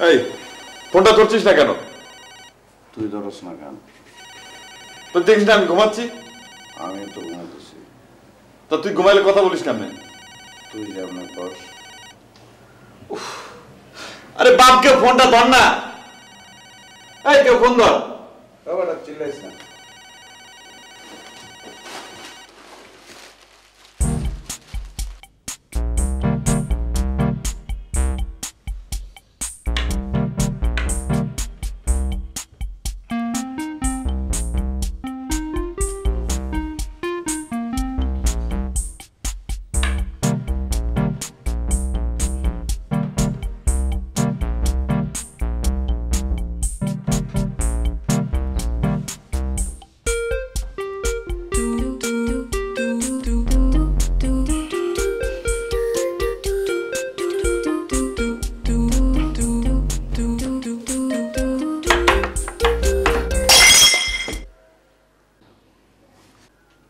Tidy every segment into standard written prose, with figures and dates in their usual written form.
এই ফোনটা ধরছিস না কেন? তুই ধরস না কেন? তো দেখিস না আমি ঘুমাচ্ছি। আমি তো ঘুমাতেছি। তা তুই ঘুমাইলে কথা বলিস কেন? তুই যেমন বস। আরে বাপকে ফোনটা ধর না। এই কেউ ফোন ধর। বাবাটা চিল্লাইস না।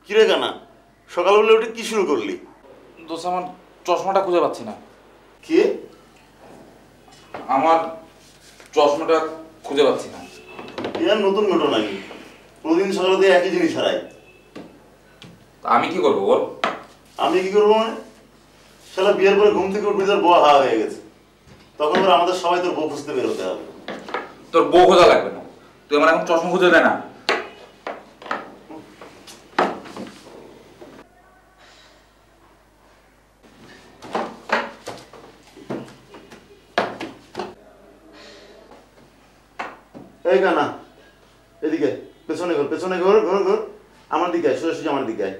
কিরে গানা সকালবেলা উঠে কি শুরু করলি? দোস্ত আমার চশমাটা খুঁজে পাচ্ছি না। কে? আমার চশমাটা খুঁজে পাচ্ছি না। এর নতুন ঘটনা কি? প্রতিদিন সকালে দিয়ে একই জিনিস হারাই। আমি কি করবো বল? আমি কি করবো মানে? শালা বিয়ের পরে ঘুম থেকে উঠবি তোর বউ হাওয়া হয়ে গেছে, তখন আবার আমাদের সবাই তোর বউ খুঁজতে বেরোতে হবে। তোর বউ খোঁজা লাগবে না, তুই আমার এখন চশমা খুঁজে দে না। এই গানা এদিকে, পেছনে ঘর, পেছনে ঘর, ঘর ঘর আমার দিকে আয়, সোজাসুজি আমার দিকে আয়।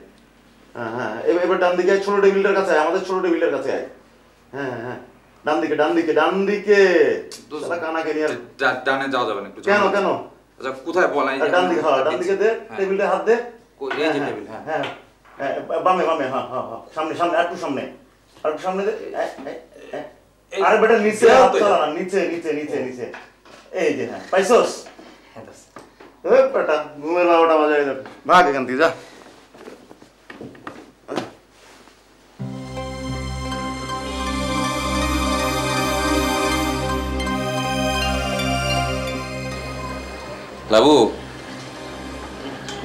হ্যাঁ হ্যাঁ, এবার ডান দিকে আয়, ছোট টেবিলটার কাছে আয়, আমাদের ছোট টেবিলটার কাছে আয়। হ্যাঁ হ্যাঁ, ডান দিকে ডান দিকে ডান দিকে। কানাকে নিয়ে ডানে যাওয়া যাবে না। কেন কেন? আচ্ছা কোথায় বল? ডান দিকে, হ্যাঁ ডান দিকে দে, টেবিলটা হাত দে। এই যে টেবিল। হ্যাঁ হ্যাঁ, বামে বামে, হ্যাঁ হ্যাঁ হ্যাঁ, সামনে সামনে, একটু সামনে, একটু সামনে দে। আরে বেটা নিচে হাত চালা না, নিচে নিচে নিচে নিচে। এই যে, হ্যাঁ পাইছস? বেটা ঘুমের বারোটা বাজায় ভাগ এখান থেকে যা। লাবু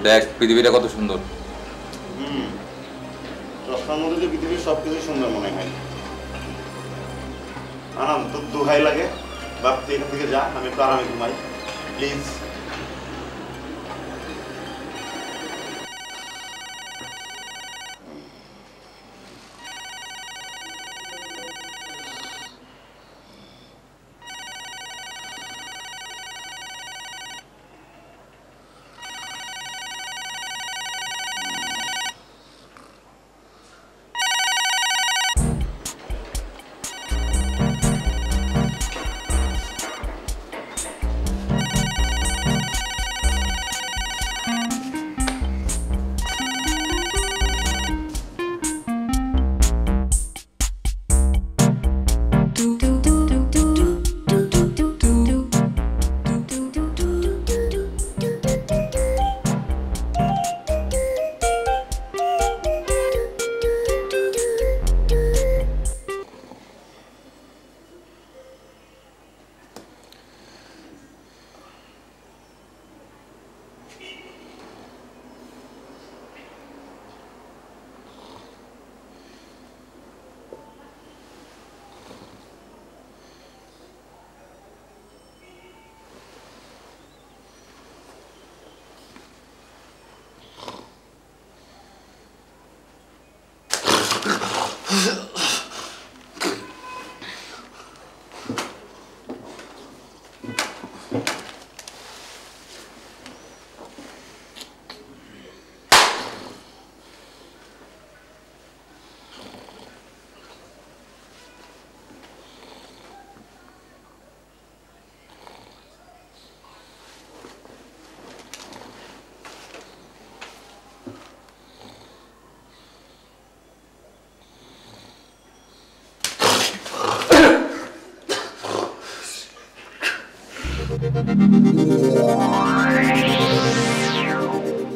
দেখ পৃথিবীটা কত সুন্দর। চশমার মধ্যে যে পৃথিবীর সবকিছু সুন্দর মনে হয়। আরাম তোর দোহাই লাগে, বাপ তুই এখান থেকে যা, আমি একটু আরামে ঘুমাই প্লিজ।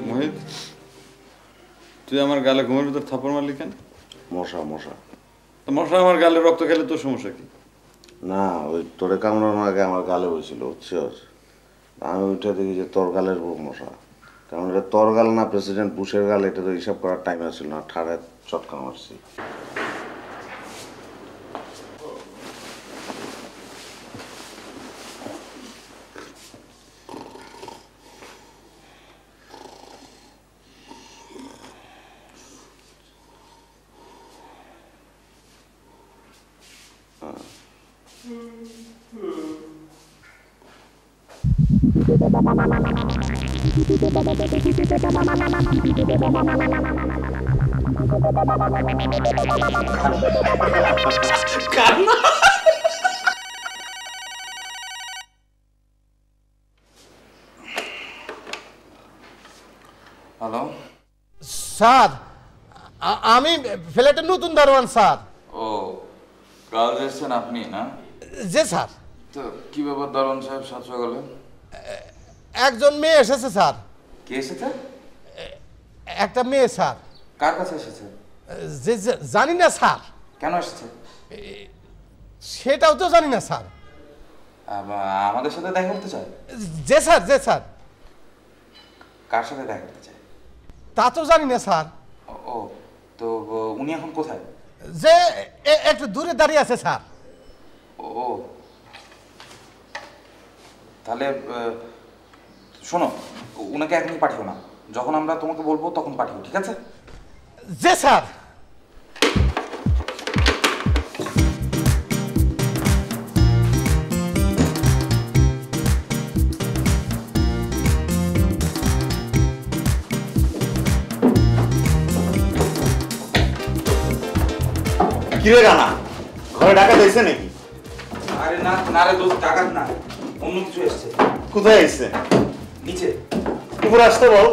মোহিত, তুই আমার গালে ঘুমের ভিতর থাপড় মারলি কেন? মশা মশা। তো মশা আমার গালে রক্ত খেলে তোর সমস্যা কি? না ওই তোরে কামড়ানোর আগে আমার গালে বসছিল বুঝছস, আমি উঠে দেখি যে তোর গালের বউ মশা। কারণ এটা তোর গাল না প্রেসিডেন্ট বুশের গাল, এটা তো হিসাব করার টাইম আসছিল না, ঠাড়ায় চটকা মারছি। হ্যালো। স্যার আমি ফ্ল্যাটের নতুন দারোয়ান স্যার। ও, কাল এসেছেন আপনি না? যে স্যার, তো কি ব্যাপার দারোয়ান সাহেব সাত সকালে? একজন মেয়ে এসেছে স্যার। কে এসেছে? একটা মেয়ে স্যার। কার কাছে এসেছে? জানি না স্যার। কেন এসেছে? সেটাও তো জানি না স্যার। আমাদের সাথে দেখা করতে চায়? যে স্যার। কার সাথে দেখা করতে চায় তা তো জানি না স্যার। ও, তো উনি এখন কোথায়? যে একটু দূরে দাঁড়িয়ে আছে স্যার। ও, তাহলে শোনো, উনাকে এখনই পাঠিও না, যখন আমরা তোমাকে বলবো তখন পাঠিও, ঠিক আছে? যে স্যার। কিরে রানা, ঘরে ডাকা দিয়েছে নাকি? আরে না না রে দোস্ত, টাকা না, অন্য কিছু এসছে। কোথায় এসছে? নিচে। উপরে আসতে বল।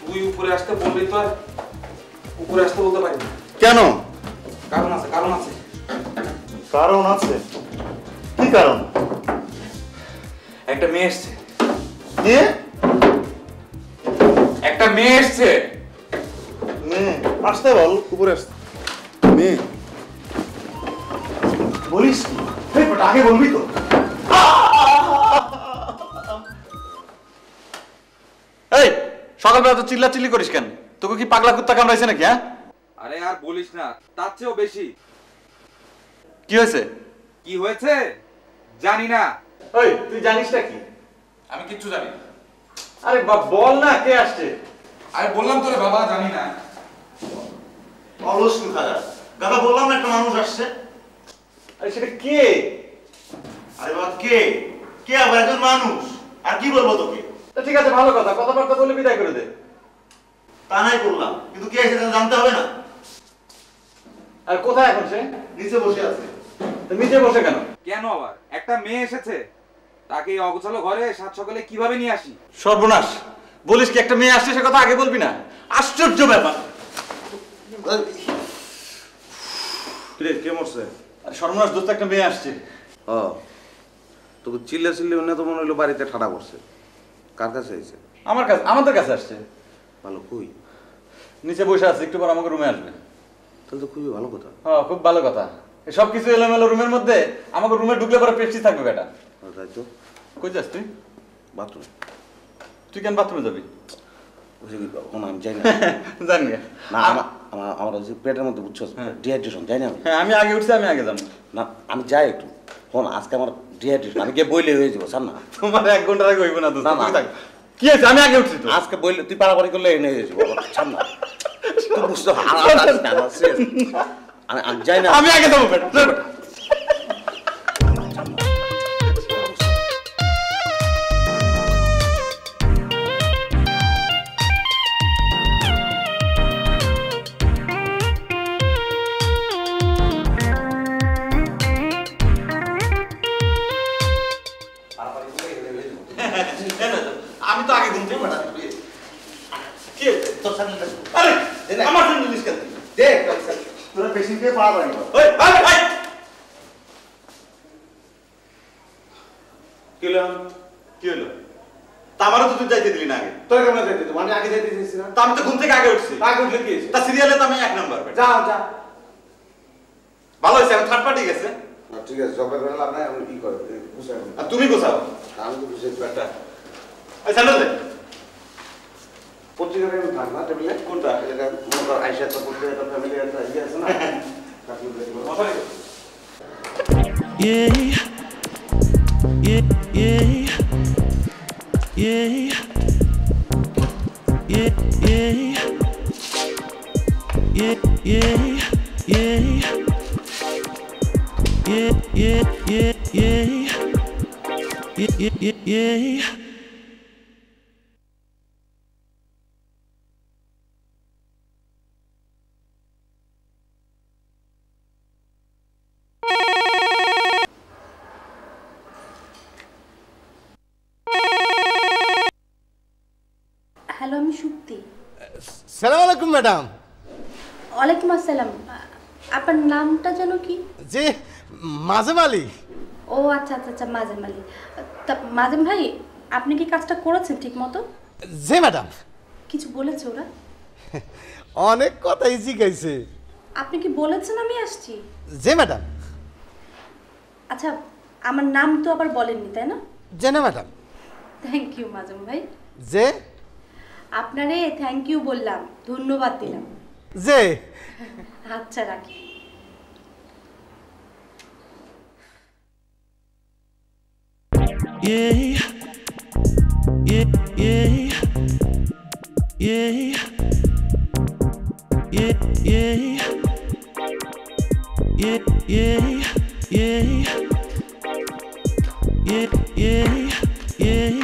তুই উপরে আসতে বললি তো আর উপরে আসতে বলতে পারি না। কেন? কারণ আছে, কারণ আছে। কারণ আছে? কি কারণ? একটা মেয়ে এসছে। কে? একটা মেয়ে এসছে। মেয়ে আসতে বল, উপরে আসতে। মেয়ে বলিস কি? আগে বলবি তো। এই সকালবেলা তো চিল্লাচিল্লি করিস কেন? তোকে কি পাগলা কুত্তা কামড়াইছে নাকি? হ্যাঁ, আরে আর বলিস না, তার চেয়েও বেশি। কি হয়েছে? কি হয়েছে জানি না। ওই তুই জানিস না কি? আমি কিচ্ছু জানি না। আরে বল না, কে আসছে? আরে বললাম তো রে বাবা, জানি না। অলস কোথাকার দাদা, বললাম না একটা মানুষ আসছে। আরে সেটা কে? আরে বাবা কে? কে আবার একজন মানুষ, আর কি বলবো তোকে? তা ঠিক আছে, ভালো কথা, কথাবার্তা বলে বিদায় করে দে। তা নাই করলাম, কিন্তু কে এসেছে জানতে হবে না? আর কোথায় এখন সে? নিচে বসে আছে। তো নিচে বসে কেন? কেন আবার? একটা মেয়ে এসেছে, তাকে এই অগোছালো ঘরে সাত সকালে কিভাবে নিয়ে আসি? সর্বনাশ, বলিস কি একটা মেয়ে আসছে, সে কথা আগে বলবি না? আশ্চর্য ব্যাপার। কে মরছে? আরে সর্বনাশ দোস্ত, একটা মেয়ে আসছে। ও, তোকে চিল্লে উনি তো মনে হলো বাড়িতে ঠাডা করছে। কার কাছে এসেছে? আমার কাছে, আমাদের কাছে আসছে। ভালো, কই? নিচে বসে আছে, একটু পর আমাকে রুমে আসবে। তাহলে তো খুবই ভালো কথা। হ্যাঁ, খুব ভালো কথা। সব কিছু এলোমেলো রুমের মধ্যে, আমাকে রুমে ঢুকলে পরে পেস্টি থাকবে বেটা। তাই তো। কই যাস তুই? বাথরুমে। তুই কেন বাথরুমে যাবি? বুঝে কি কোনো আমি যাই না। জানি না, আমার হচ্ছে পেটের মধ্যে বুঝছো ডিহাইড্রেশন, যাই না আমি। হ্যাঁ, আমি আগে উঠছি, আমি আগে যাবো। না, আমি যাই একটু। ফোন আজকে আমার ডিহাইড্রেশন, আমি গিয়ে বইলে হয়ে যাবো, স্যার না। তোমার 1 ঘন্টার আগে হইব না দোস্ত, না, না। তুই থাক। কি হয়েছে? আমি আগে উঠছি তো। আজকে বইলে তুই পারাপারি করলে এনে হয়ে যাবো, ছাড় না। তুই বুঝতে আমি যাই না। আমি আগে যাবো বেটা। আমি তো আগে ঘুমতে পারি। কি হয়েছে? তোর সামনে আরে আমার জন্য জিনিস কেন? দেখ তোরা পেশেন্টকে পারাপারি কর। ওই ভাই কি হলো? কি হলো? তা আমারও তো তুই যাইতে দিলি না আগে। তোর কেমন যাইতে দিত? আমি আগে যাইতে দিয়েছিলাম। তা আমি তো ঘুম থেকে আগে উঠছি। আগে উঠলে কি হয়েছে? তা সিরিয়ালে তো আমি 1 নাম্বার। যা যা। ভালো হয়েছে, আমি থার্ড পার্টি গেছে। ঠিক আছে, ঝগড়া করে লাভ নাই, আপনি কি করেন বুঝাই। আর তুমি কোথাও আমি তো বুঝে একটা স্যান্ডেল দে। পত্রিকাটা আমি থাক না টেবিলে কোনটা? এটা মনে কর আইসা একটা পত্রিকা, একটা ফ্যামিলি, একটা ইয়ে আছে না। Yeah, yeah, yeah, yeah, yeah, yeah, yeah, yeah, yeah, yeah, yeah, yeah, yeah, yeah. Hello, আমি সুপ্তি। সালাম আলাইকুম ম্যাডাম। ওয়ালাইকুম আসসালাম। আপনার নামটা যেন কি? জি, মাজেম আলী। ও আচ্ছা আচ্ছা আচ্ছা, মাজেম আলী। তা মাজেম ভাই, আপনি কি কাজটা করেছেন ঠিক মতো? জি ম্যাডাম। কিছু বলেছে ওরা? অনেক কথাই জিজ্ঞাসে। আপনি কি বলেছেন আমি আসছি? জি ম্যাডাম। আচ্ছা, আমার নাম তো আবার বলেননি, তাই না? জি না ম্যাডাম। থ্যাংক ইউ মাজেম ভাই। যে আপনারে থ্যাংক ইউ বললাম, ধন্যবাদ দিলাম। যে আচ্ছা, রাখি। Yeah, yeah, yeah, yeah, yeah, yeah, yeah, yeah, yeah, yeah, yeah.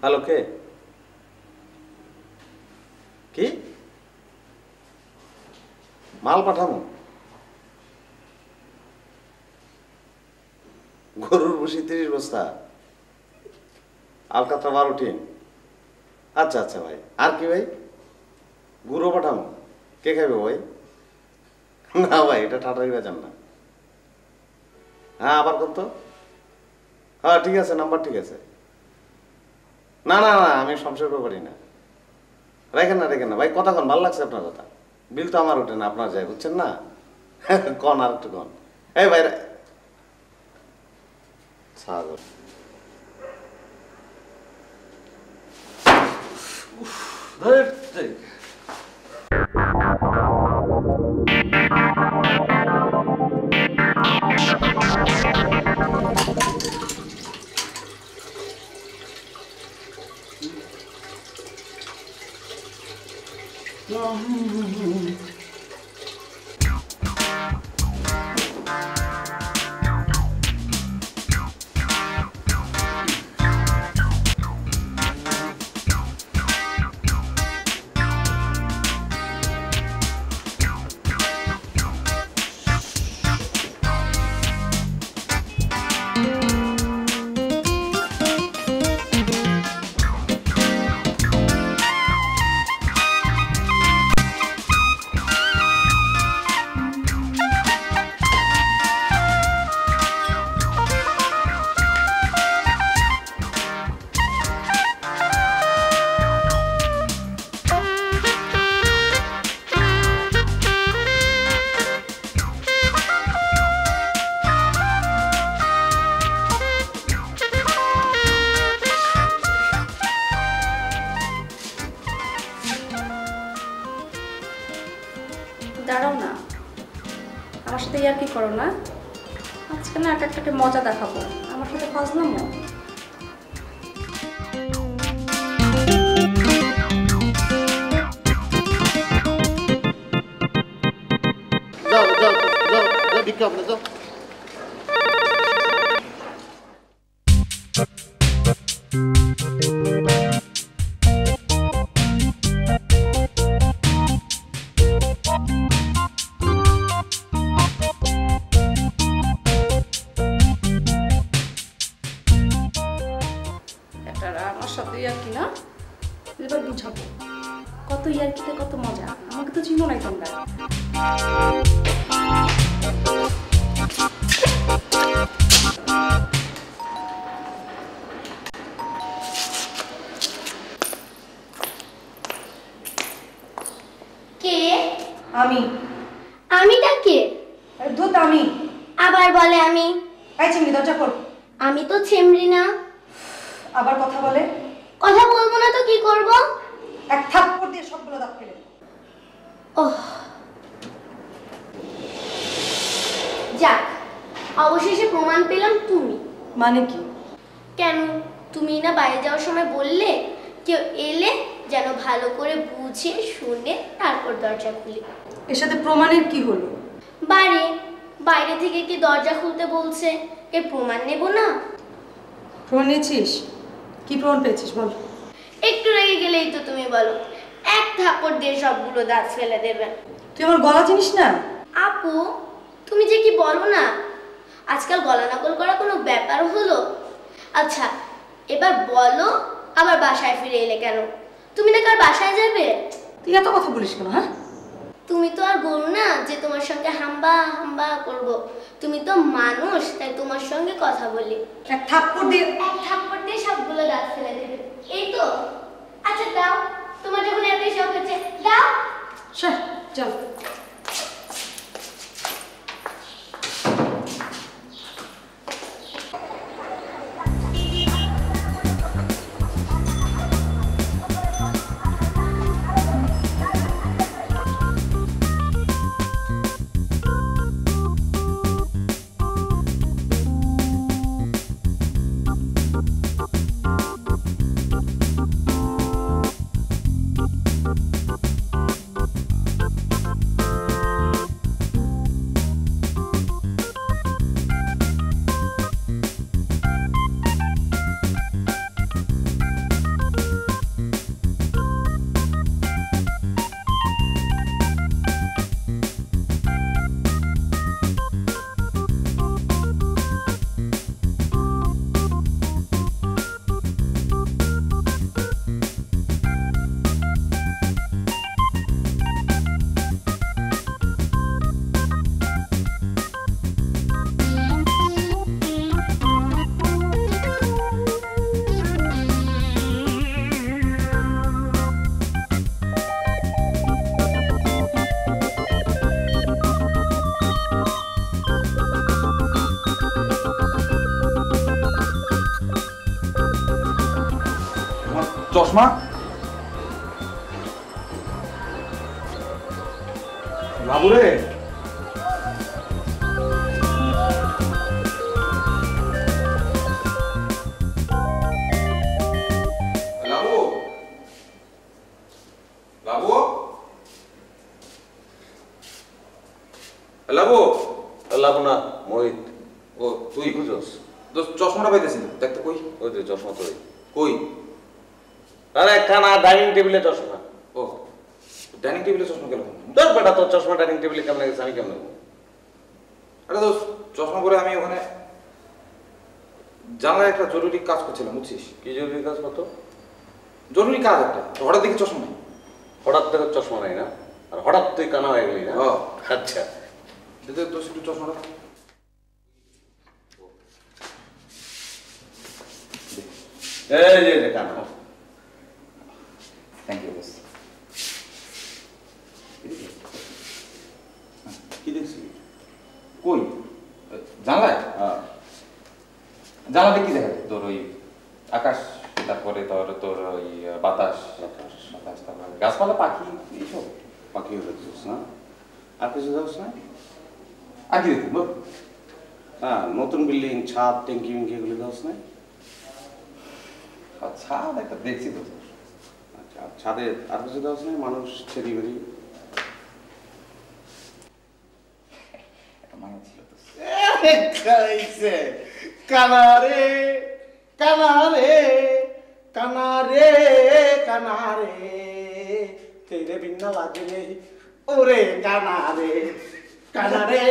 Hello, কে? কি মাল পাঠানো? গরুর ভুসি 30 বস্তা, আলকাতরা 12 টিন। আচ্ছা আচ্ছা ভাই, আর কি ভাই? গুঁড়ো পাঠানো? কে খাইবে ভাই? না ভাই, এটা ঠাটারি বেচান না। হ্যাঁ, আবার কত? হ্যাঁ ঠিক আছে, নাম্বার ঠিক আছে। না না না, আমি সংসার করি না। রেখেন না ভাই, কথা কন, ভালো লাগছে আপনার কথা। বিল তো আমার ওঠে না, আপনার যায়, বুঝছেন না? কন আর একটু কন। এই ভাই সাগর, দাঁড়াও না, আমার সাথে আর কি করো না, আজকে না এক একটাকে মজা দেখাবো, আমার সাথে ফাজলামো। যাও যাও যাও যাও ভিক্ষা আপনি যাও। আমার সাথে আর কি না, এবার বুঝাবো কত ইয়ার্কিতে কত মজা। আমাকে তো চিনো নাই তোমরা। কে? আমি। আমিটা কে? দুধ আমি। আবার বলে আমি। এই চিমড়ি দরজা খোল। আমি তো ছেমরি না। আবার কথা বলে। কথা বলবো না তো কি করব? এক থাপ্পড় দিয়ে সবগুলো দাঁত ফেলে। ওহ, যাক, অবশেষে প্রমাণ পেলাম তুমি। মানে কি? কেন, তুমি না বাইরে যাওয়ার সময় বললে কেউ এলে যেন ভালো করে বুঝে শুনে তারপর দরজা খুলি। এর সাথে প্রমাণের কি হলো? বাইরে থেকে কি দরজা খুলতে বলছে, এর প্রমাণ নেব না? প্রমাণ নিয়েছিস? কি প্রমাণ পেয়েছিস বল। একটু রেগে গেলেই তো তুমি বলো এক থাপ্পড় দিয়ে সবগুলো দাঁত ফেলে দেবে। তুই আমার গলা চিনিস না? আপু, তুমি যে কি বলো না, আজকাল গলা নকল করা কোনো ব্যাপার হলো? আচ্ছা এবার বলো, আবার বাসায় ফিরে এলে কেন? তুমি না কার বাসায় যাবে? তুই এত কথা বলিস কেন? হ্যাঁ, তুমি তো আর গরু না যে তোমার সঙ্গে হাম্বা হাম্বা করব। তুমি তো মানুষ, তাই তোমার সঙ্গে কথা বলি। এক থাপ্পড় দিয়ে সবগুলো দাঁত ফেলে দেবে, এই তো? আচ্ছা দাও, তোমার যখন এতই শখ হচ্ছে দাও। চল। চশমা বাবুরে, বাবু বাবু লাবু লাবু না মোহিত। ও তুই কি খুঁজোস? তো চশমাটা পাইতেছি না, দেখতে কই? ওই তো চশমা তো কই? আরে কানা ডাইনিং টেবিলে চশমা। ও ডাইনিং টেবিলে চশমা গেল? তোর বেটা তোর চশমা ডাইনিং টেবিলে কেমন গেছে আমি কেমন? আরে দোস্ত চশমা করে আমি ওখানে জানলায় একটা জরুরি কাজ করছিলাম, বুঝছিস? কি জরুরি কাজ কত? জরুরি কাজ একটা, হঠাৎ দেখি চশমা নেই। হঠাৎ থেকে চশমা নাই না, আর হঠাৎ তুই কানা হয়ে গেলি না? হ্যাঁ। আচ্ছা দোস্ত একটু চশমাটা এই যে কানা। থ্যাংক ইউ দোস্ত। কি দেখছি? কই? জানলায়? জানলাতে কি দেখা যায়? তোর ওই আকাশ, তারপরে তোর ওই বাতাস, তারপরে গাছপালা, পাখি, এইসব। পাখিও দেখছিস না? আর কিছু দেখছ না? আর কি দেখবি বল? হ্যাঁ, নতুন বিল্ডিং, ছাদ, ট্যাঙ্কি মিঙ্কি এগুলো দেখছ না? ছাদ একটা দেখছি তো। আচ্ছা, ছাদে আর কিছু দেখছ না? মানুষ ছেড়ি বেরি একটা মায়া ছিল তো। খাইছে কানারে কানারে কানারে কানারে তেরে বিন্না লাগে ওরে কানারে কানারে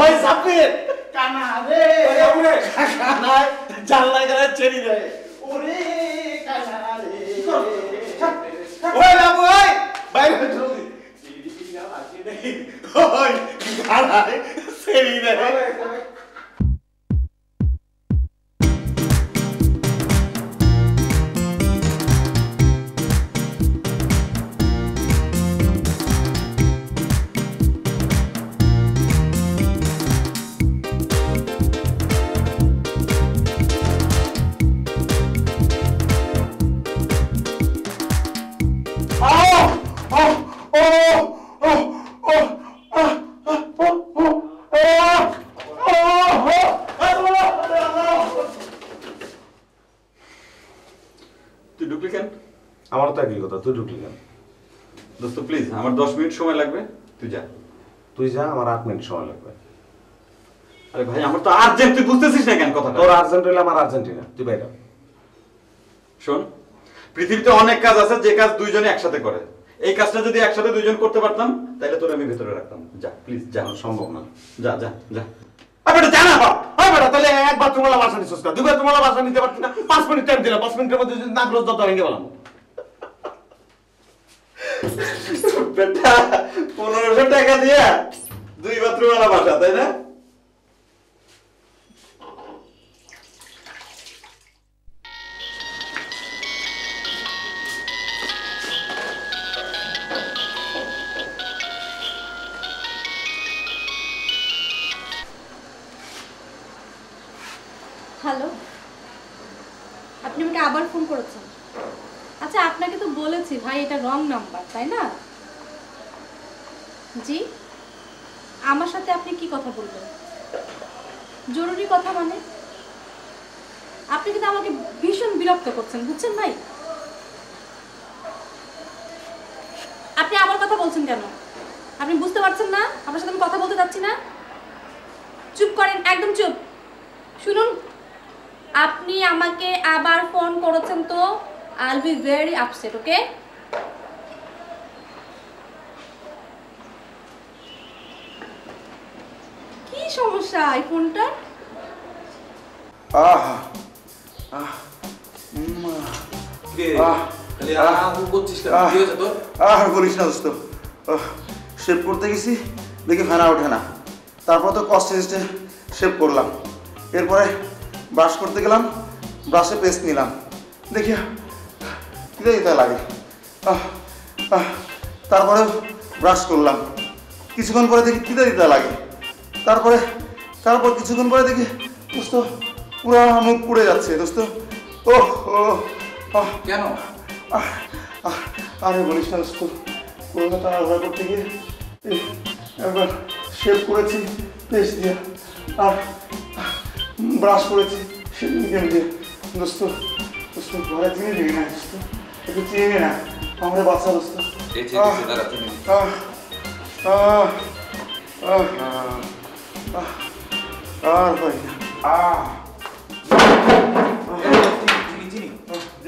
ওই সাপির কানারে ওরে কানায় জানলা করে চেরি যায় ওরে কানারে ওই বাবু ওই বাইরে জলদি তেরে বিন্না লাগে ওই কানারে চেরি যায় তুই ঢুকলি কেন? আমার তো একই কথা, তুই ঢুকলি কেন? দোস্ত প্লিজ, আমার 10 মিনিট সময় লাগবে, তুই যা। তুই যা, আমার 8 মিনিট সময় লাগবে। আরে ভাই আমার তো আর্জেন্ট, তুই বুঝতেছিস না কেন কথাটা? তোর আর্জেন্ট হইলে আমার আর্জেন্টিনা, তুই বাইরে। শোন, পৃথিবীতে অনেক কাজ আছে যে কাজ দুইজনে একসাথে করে। এই কাজটা যদি একসাথে দুইজন করতে পারতাম তাহলে তোর আমি ভেতরে রাখতাম। যা প্লিজ যা। সম্ভব না। যা যা যা। বেটা জানা বাপ হয় বেটা, তাহলে একবার তোমার বাসা নিচ্ছিস না, দুবার তোমার বাসা নিতে পারছি না, 5 মিনিট টাইম দিলাম, 5 মিনিটের মধ্যে যদি না গ্রোজ দত ভেঙে গেলাম। বেটা 1500 টাকা দিয়া 2 বাথরুম वाला বাসা, তাই না? হ্যালো, আপনি আমাকে আবার ফোন করেছেন? আচ্ছা, আপনাকে তো বলেছি ভাই এটা রং নাম্বার, তাই না? জি, আমার সাথে আপনি কি কথা বলবেন? জরুরি কথা মানে? আপনি কিন্তু আমাকে ভীষণ বিরক্ত করছেন, বুঝছেন ভাই? আপনি আবার কথা বলছেন কেন? আপনি বুঝতে পারছেন না আপনার সাথে আমি কথা বলতে যাচ্ছি না? চুপ করেন, একদম চুপ। শুনুন, আপনি আমাকে আবার ফোন করেছেন তো I will be very upset, okay? কি সমস্যা এই ফোনটা? আর বলিস না দোস্ত, শেভ করতে গেছি দেখি ফেনা ওঠে না, তারপর তো কস্ট শেভ করলাম, এরপরে ব্রাশ করতে গেলাম, ব্রাশে পেস্ট নিলাম, দেখি কিরে দিতে লাগে, তারপরে ব্রাশ করলাম, কিছুক্ষণ পরে দেখি কিরে দিতে লাগে, তারপর কিছুক্ষণ পরে দেখি দোস্ত পুরা মুখ পুড়ে যাচ্ছে দোস্ত। ও কেন? আরে বলিস না দোস্ত, কলকাতা আলাদা করতে গিয়ে একবার শেভ করেছি পেস্ট দিয়ে, আর ব্রাশ করেছি শেভিং ক্রিম দিয়ে। দোস্ত ঘরে চিনি দিবি না দোস্ত, একটু চিনি না, আমাদের বাচ্চা দোস্ত। আর হয় না। চিনি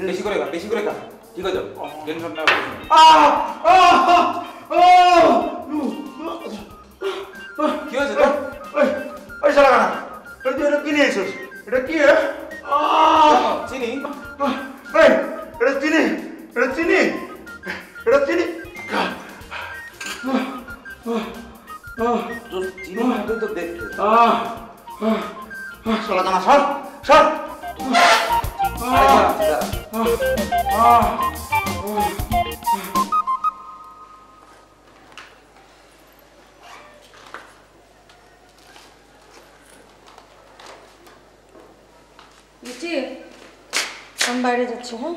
বেশি করে খা, বেশি করে খা। ঠিক আছে, টেনশন না। কি হয়েছে তোর? ওই শালা কানা, তুই এটা কি নিয়ে এসেছিস? এটা কি রে? চিনি? এই, এটা চিনি, এটা চিনি, এটা চিনি। তোর চিনি মতো তো দেখতে। শালা কানা, সর সর। আমি বাইরে যাচ্ছি। হ্যাঁ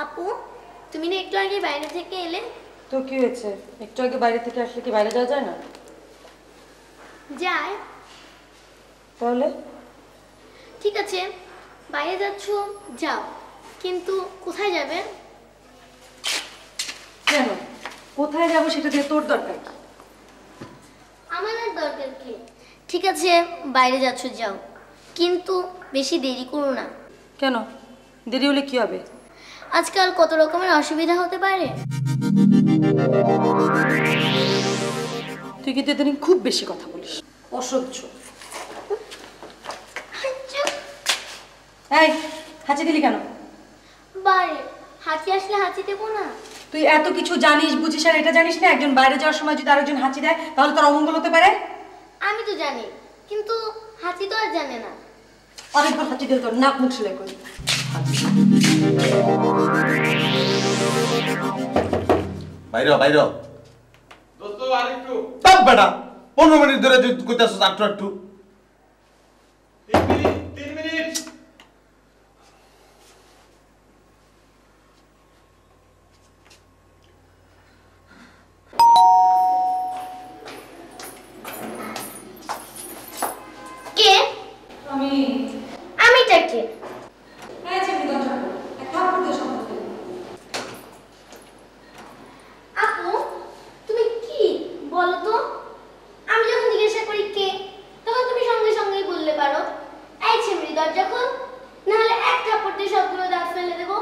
আপু, তুমি না একটু আগে বাইরে থেকে এলে? তো কি হয়েছে? একটু আগে বাইরে থেকে আসলে কি বাইরে যাওয়া যায় না? যায়। তাহলে ঠিক আছে, বাইরে যাচ্ছ যাও, কিন্তু কোথায় যাবে? কেন? কোথায় যাবো সেটা দিয়ে তোর দরকার কি? আমার আর দরকার কি? ঠিক আছে, বাইরে যাচ্ছ যাও, কিন্তু বেশি দেরি করো না। কেন? দেরি হলে কি হবে? আজকাল কত রকমের অসুবিধা হতে পারে। তুই কিন্তু এদিন খুব বেশি কথা বলিস, অসহ্য। এই হাঁচি দিলি কেন? বারে হাঁচি আসলে হাঁচি দেবো না? তুই এত কিছু জানিস বুঝিস আর এটা জানিস না একজন বাইরে যাওয়ার সময় যদি আরেকজন হাঁচি দেয় তাহলে তোর অমঙ্গল হতে পারে? আমি তো জানি, কিন্তু হাঁচি তো আর জানে না। অনেকবার হাঁচি দিলে তোর নাক মুখ সেলাই করি। বাইরে বাইরে দোস্ত আরেকটু। তাপ বেটা 15 মিনিট ধরে তুই কইতাছস একটু 3 মিনিট। কে? আমিটা কে? আপু, তুমি কি বলো তো? আমি যখন জিজ্ঞাসা করি কে, তখন তুমি সঙ্গে সঙ্গেই বললে পারো এই ছেমরি দরজা খোল, নাহলে এক থাপ্পড় দিয়ে সবগুলো দাঁত ফেলে দেবো।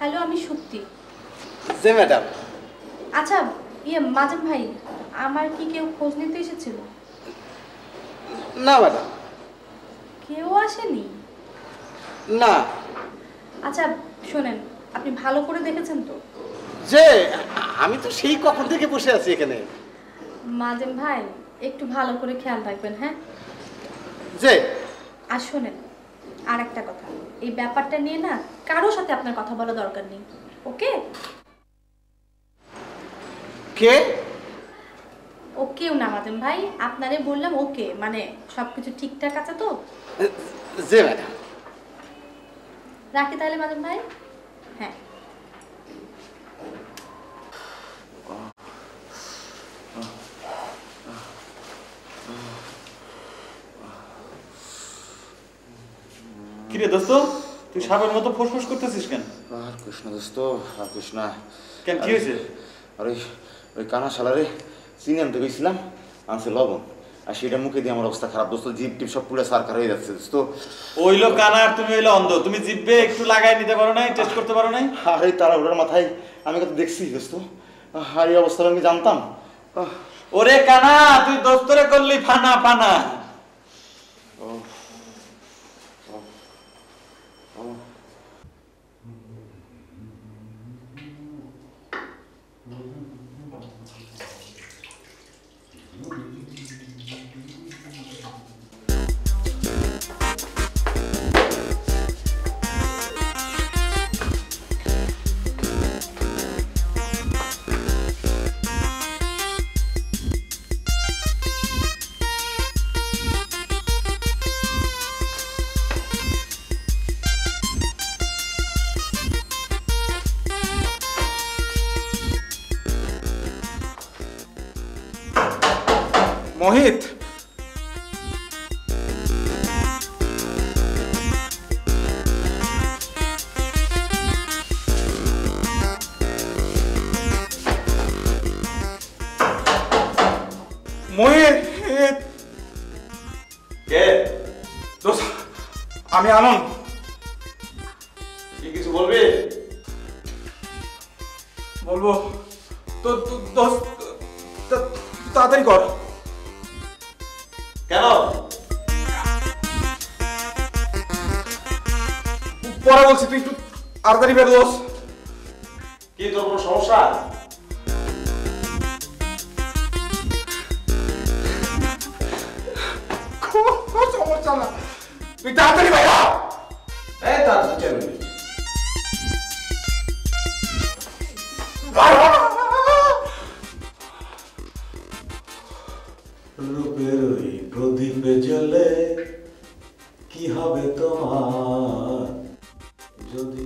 হ্যালো, আমি সত্যি। জি ম্যাডাম। আচ্ছা মাজেদ ভাই, আমার কি কেউ খোঁজ নিতে এসেছিল? না ম্যাডাম। কেউ আসেনি? না। আচ্ছা শোনেন, আপনি ভালো করে দেখেছেন তো? যে আমি তো সেই কখন থেকে বসে আছি এখানে। মাজেদ ভাই একটু ভালো করে খেয়াল রাখবেন। হ্যাঁ যে আর শোনেন, আর একটা কথা, এই ব্যাপারটা নিয়ে না কারোর সাথে আপনার কথা বলা দরকার নেই, ওকে? কে? ও কেউ না মাজেদ ভাই, আপনারে বললাম ওকে, মানে সবকিছু ঠিকঠাক আছে তো? জি ম্যাডাম। রাখি তাহলে মাজেদ ভাই। হ্যাঁ। কিরে দোস্ত, তুই সাপের মতো ফুসফুস করতেছিস কেন? আর কৃষ্ণ দোস্ত, আর কৃষ্ণ। কেন, কি হয়েছে? আরে ওই কানা শালারে চিনি আনতে গেছিলাম, আনছে লবণ, আর সেটা মুখে দিয়ে আমার অবস্থা খারাপ দোস্ত, জিপ টিপ সব পুরো সারকার হয়ে যাচ্ছে দোস্ত। ওইলো কানা আর তুমি হইলো অন্ধ, তুমি জিভে একটু লাগাই নিতে পারো নাই, টেস্ট করতে পারো নাই? আরে তারা ওটার মাথায় আমি কত দেখছি দোস্ত, আর এই অবস্থা আমি জানতাম। ওরে কানা, তুই দোস্তরে করলি ফানা ফানা। মোহিত মোহিত কে দোস্ত আমি আনন্দ কি কিছু বলবি? বলবো তো দোস্ত তাড়াতাড়ি কর। কেন? পরে বলছি, তুই একটু তাড়াতাড়ি বের দোস্ত। কি তোর কোনো সমস্যা? সমস্যা না, তুই তাড়াতাড়ি বের হ। এই তার চেয়ে রূপের ওই প্রদীপে জ্বলে কি হবে তোমার যদি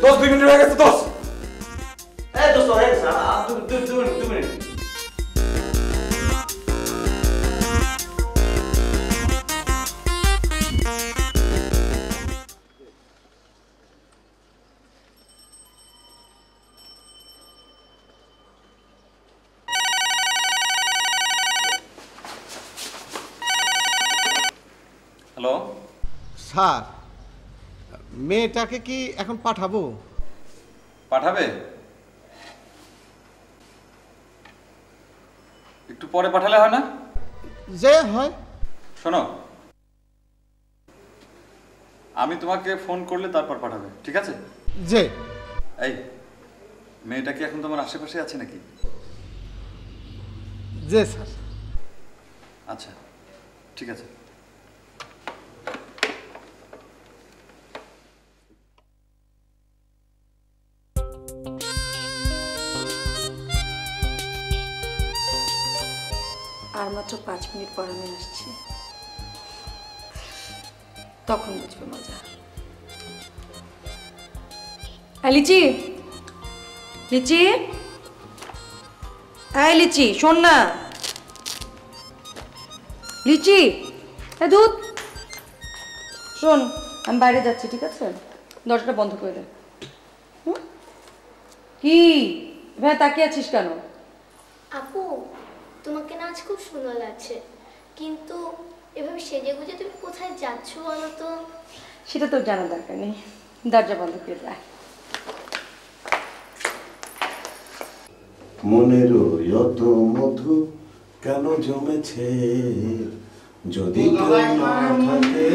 দোস্ত 2 মিনিট হয়ে গেছে দোস্ত। এই দোস্ত হয়ে গেছে, আর 2 মিনিট। হ্যালো স্যার, মেয়েটাকে কি এখন পাঠাবো? পাঠাবে? একটু পরে পাঠালে হয় না? যে হয়। শোনো, আমি তোমাকে ফোন করলে তারপর পাঠাবে, ঠিক আছে? যে এই মেয়েটা কি এখন তোমার আশেপাশে আছে নাকি? যে স্যার। আচ্ছা ঠিক আছে। আর মাত্র 5 মিনিট পর আমি আসছি, তখন বুঝবে মজা। লিচি, লিচি, এই লিচি শোন না, লিচি, এই দুধ শোন, আমি বাইরে যাচ্ছি, ঠিক আছে? দরজাটা বন্ধ করে দে। কি ভাই তাকিয়ে আছিস কেন? আপু, তোমাকে না আজ খুব সুন্দর লাগছে, কিন্তু এভাবে সেজে গুজে তুমি কোথায় যাচ্ছ বলো তো? সেটা তোর জানার দরকার নেই, দরজা বন্ধ করে দেয়। মনের যত মধু কেন জমেছে যদি কেউ না থাকে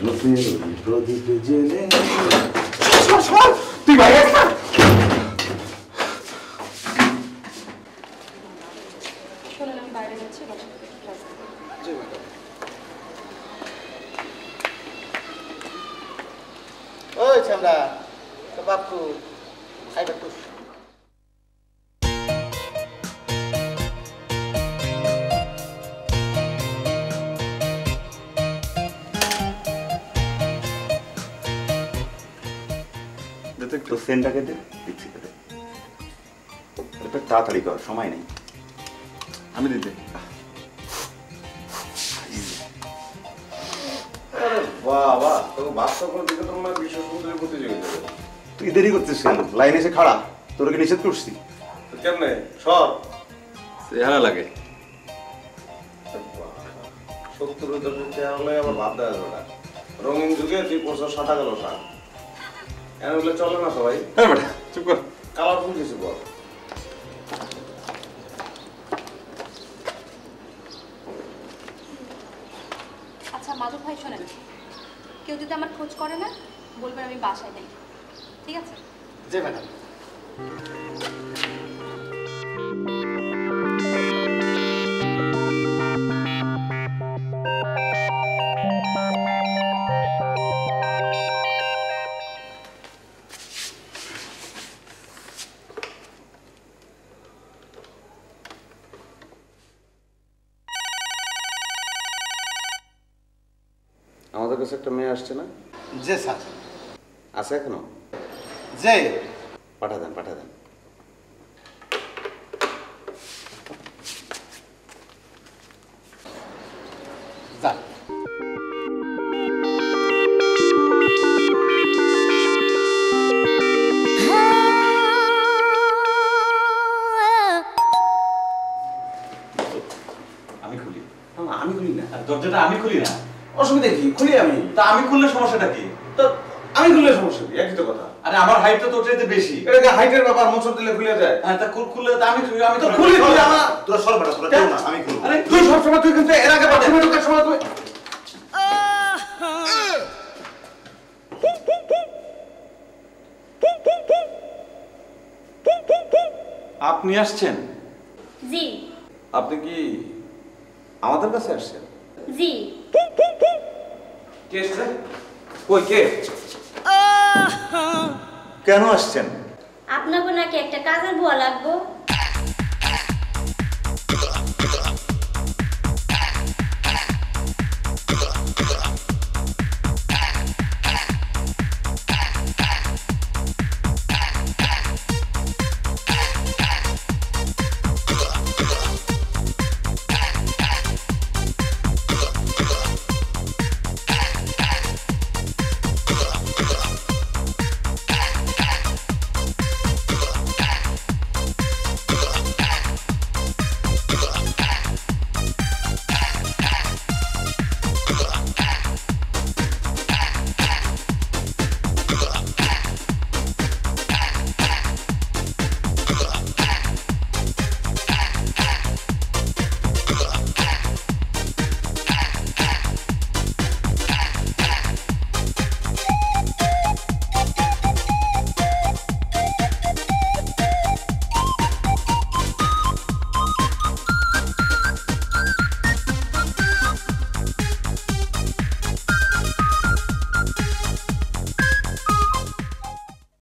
রূপের ওই প্রদীপ জেলে তুই বাইরে আস না। শোনেন আমি বাইরে যাচ্ছি, ওই ছামড়া তো বাপু আইবা তো। একটু সেন্টটাকে দে, দিচ্ছি দে। একটু তাড়াতাড়ি কর, সময় নেই। আমি দিতে বাবা, তোকে বাচ্চা করে দিকে তোমরা বিশ্ব সুন্দরী প্রতিযোগিতা দেবে। তুই দেরি করছিস কেন? লাইন এসে খাড়া, তোরকে নিষেধ করছি। কেমনে সর চেহারা লাগে। 70 দশকের চেহারা হলে আবার ভাব দেওয়া যাবে না। রঙিন যুগে তুই পড়ছস সাদা কালো শাক, এগুলো চলে না সবাই। হ্যাঁ বেটা চুপ কর। কালারফুল কিছু বল। আচ্ছা মাধব ভাই শোনেন, কেউ যদি আমার খোঁজ করে না বলবেন আমি বাসায় নেই, ঠিক আছে? যে ম্যাডাম। আমাদের কাছে একটা মেয়ে আসছে না? যে স্যার। আছে এখনো? যে পাঠা দেন। দরজাটা আমি খুলি না। অসুবিধা কি, খুলি আমি। তা আমি খুললে সমস্যাটা কি? তো আমি খুললে সমস্যা কি? একই তো কথা। আরে আমার হাইট তো তোর চাইতে বেশি। এটা কি হাইটের ব্যাপার? মোচড় দিলে খুলে যায়। হ্যাঁ, তা খুললে তো আমি তো খুলি আমার। তোরা সর বেটা, তোরা কেউ না, আমি খুলবো। আরে তুই সবসময় তুই কিন্তু এর আগে বাথরুমে ঢোকার সময় তুই আপনি আসছেন? জি আপনি কি আমাদের কাছে আসছেন? জি। কে এসেছে? কই কে? কেন আসছেন? আপনাকে নাকি একটা কাজের বুয়া লাগবো।